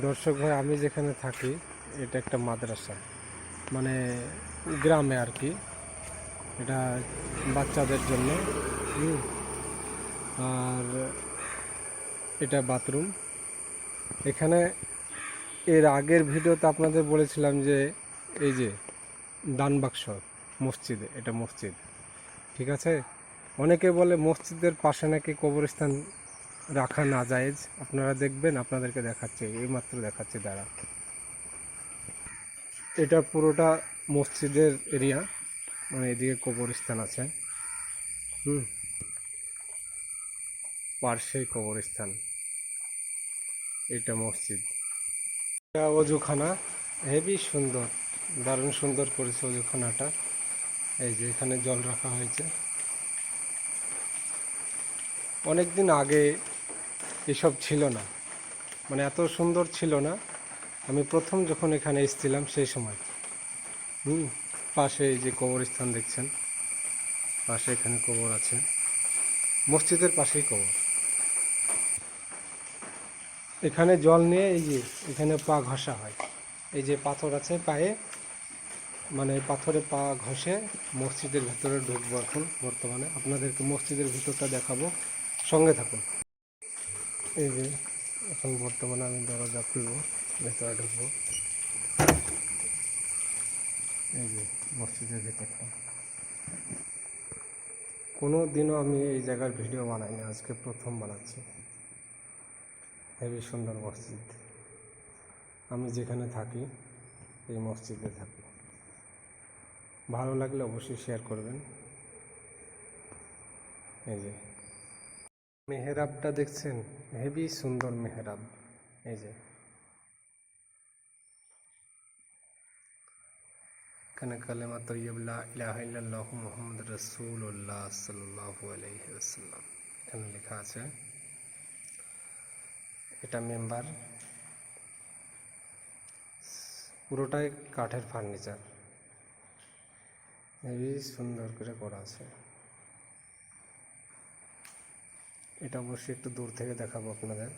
দর্শক ভাই, আমি যেখানে থাকি এটা একটা মাদ্রাসা, মানে গ্রামে আর কি। এটা বাচ্চাদের জন্য। হুম। আর এটা বাথরুম। এখানে এর আগের ভিডিওতে আপনাদের বলেছিলাম যে এই যে দান বাক্স মসজিদে, এটা মসজিদ, ঠিক আছে। অনেকে বলে মসজিদের পাশে নাকি কবরস্থান রাখা না জায়েজ। আপনারা দেখবেন, আপনাদেরকে দেখাচ্ছে, এইমাত্র দেখাচ্ছে দাঁড়া। এটা পুরোটা মসজিদের এরিয়া, মানে এদিকে কবরস্থান আছে। হুম। পার্শ্বেই কবরস্থান, এটা মসজিদ। এটা অজুখানা, হেভি সুন্দর, দারুণ সুন্দর করেছে অজুখানাটা। এই যে এখানে জল রাখা হয়েছে। অনেক দিন আগে এসব ছিল না, মানে এত সুন্দর ছিল না। আমি প্রথম যখন এখানে এসেছিলাম সেই সময়। পাশে এই যে কবরস্থান দেখছেন, পাশে এখানে কবর আছে, মসজিদের পাশেই কবর। এখানে জল নিয়ে এই যে এখানে পা ঘষা হয়। এই যে পাথর আছে পায়ে, মানে পাথরে পা ঘষে মসজিদের ভিতরে ঢুকবো এখন। বর্তমানে আপনাদেরকে মসজিদের ভিতরটা দেখাবো, সঙ্গে থাকুন। এই যে এখন বর্তমানে আমি দরজা খুলবো, ভেতরে ঢুকবো। এই যে মসজিদের ভেতরটা। কোনো দিনও আমি এই জায়গার ভিডিও বানাইনি, আজকে প্রথম বানাচ্ছি। হেবি সুন্দর মসজিদ। আমি যেখানে থাকি এই মসজিদে থাকি। ভালো লাগলে অবশ্যই শেয়ার করবেন। এই যে মেহরাবটা দেখছেন, হেবি সুন্দর মেহরাব। এই যে এখানে কালেমা তৈয়ব লা ইলাহা ইল্লাল্লাহু মুহাম্মাদুর রাসূলুল্লাহ সাল্লাল্লাহু আলাইহি ওয়াসাল্লাম এখানে লেখা আছে। এটা মেম্বার, পুরোটাই কাঠের ফার্নিচার, হেবি সুন্দর করে করা আছে। এটা অবশ্যই একটু দূর থেকে দেখাবো আপনাদের।